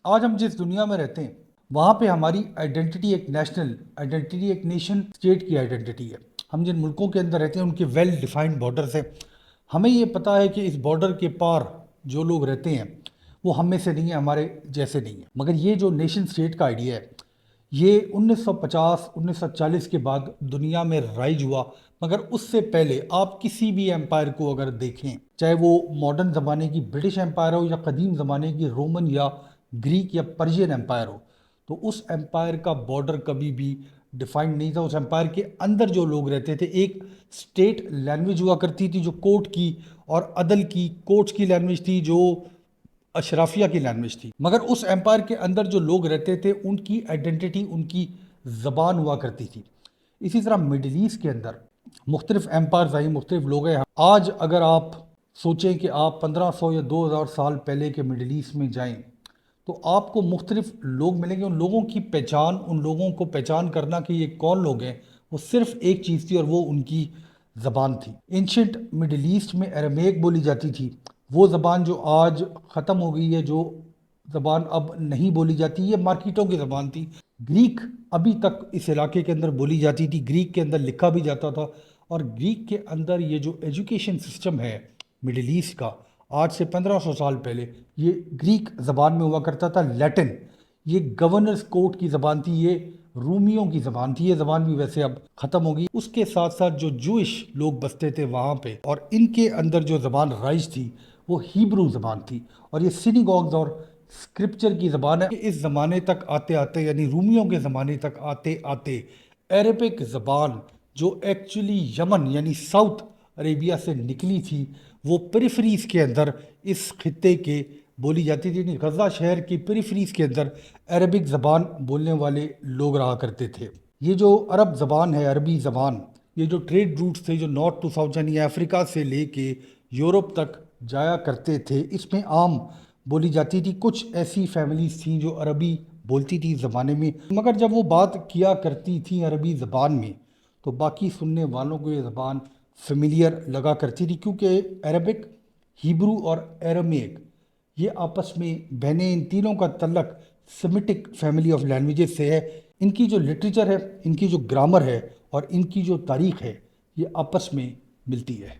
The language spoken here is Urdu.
آج ہم جس دنیا میں رہتے ہیں وہاں پہ ہماری آئیڈینٹی ایک نیشنل آئیڈینٹی، ایک نیشن اسٹیٹ کی آئیڈینٹی ہے۔ ہم جن ملکوں کے اندر رہتے ہیں ان کے ویل ڈیفائنڈ بارڈرز ہیں۔ ہمیں یہ پتہ ہے کہ اس بارڈر کے پار جو لوگ رہتے ہیں وہ ہم میں سے نہیں ہیں، ہمارے جیسے نہیں ہیں۔ مگر یہ جو نیشن اسٹیٹ کا آئیڈیا ہے یہ 1950 1940 کے بعد دنیا میں رائج ہوا، مگر اس سے پہلے آپ کسی بھی ایمپائر کو اگر دیکھیں، چاہے وہ ماڈرن زمانے کی برٹش ایمپائر ہو یا قدیم زمانے کی رومن یا گریک یا پرشین ایمپائر ہو، تو اس ایمپائر کا بارڈر کبھی بھی ڈیفائنڈ نہیں تھا۔ اس ایمپائر کے اندر جو لوگ رہتے تھے، ایک اسٹیٹ لینگویج ہوا کرتی تھی جو کورٹ کی اور عدل کی، کورٹس کی لینگویج تھی جو اشرافیہ کی لینگویج تھی۔ مگر اس ایمپائر کے اندر جو لوگ رہتے تھے ان کی آئیڈینٹی، ان کی زبان ہوا کرتی تھی۔ اسی طرح مڈل ایسٹ کے اندر مختلف ایمپائرز آئی، مختلف لوگ ہیں۔ آج اگر آپ سوچیں کہ آپ 1500 یا 2000 سال پہلے کے مڈل ایسٹ میں جائیں تو آپ کو مختلف لوگ ملیں گے۔ ان لوگوں کی پہچان، ان لوگوں کو پہچان کرنا کہ یہ کون لوگ ہیں، وہ صرف ایک چیز تھی اور وہ ان کی زبان تھی۔ اینشنٹ مڈل ایسٹ میں ایرمیک بولی جاتی تھی، وہ زبان جو آج ختم ہو گئی ہے، جو زبان اب نہیں بولی جاتی، یہ مارکیٹوں کی زبان تھی۔ گریک ابھی تک اس علاقے کے اندر بولی جاتی تھی، گریک کے اندر لکھا بھی جاتا تھا، اور گریک کے اندر یہ جو ایجوکیشن سسٹم ہے مڈل ایسٹ کا، آج سے 1500 سال پہلے یہ گریک زبان میں ہوا کرتا تھا۔ لیٹن یہ گورنرز کورٹ کی زبان تھی، یہ رومیوں کی زبان تھی۔ یہ زبان بھی ویسے اب ختم ہو گئی۔ اس کے ساتھ ساتھ جو جوئش لوگ بستے تھے وہاں پہ، اور ان کے اندر جو زبان رائج تھی وہ ہیبرو زبان تھی، اور یہ سینیگوگز اور اسکرپچر کی زبان ہے۔ اس زمانے تک آتے آتے، یعنی رومیوں کے زمانے تک آتے آتے، عربک زبان جو ایکچولی یمن یعنی ساؤتھ عربیہ سے نکلی تھی، وہ پیریفریز کے اندر اس خطے کے بولی جاتی تھی۔ یعنی غزہ شہر کی پیریفریز کے اندر عربک زبان بولنے والے لوگ رہا کرتے تھے۔ یہ جو عرب زبان ہے، عربی زبان، یہ جو ٹریڈ روٹس تھے جو نارتھ ٹو ساؤتھ یعنی افریقہ سے لے کے یورپ تک جایا کرتے تھے، اس میں عام بولی جاتی تھی۔ کچھ ایسی فیملیز تھیں جو عربی بولتی تھی زمانے میں، مگر جب وہ بات کیا کرتی تھیں عربی زبان میں تو باقی سننے والوں کو یہ زبان فیملیئر لگا کرتی تھی، کیونکہ عربک، ہیبرو اور ایرمیک یہ آپس میں بہنیں، ان تینوں کا تعلق سیمیٹک فیملی آف لینگویجز سے ہے۔ ان کی جو لٹریچر ہے، ان کی جو گرامر ہے اور ان کی جو تاریخ ہے، یہ آپس میں ملتی ہے۔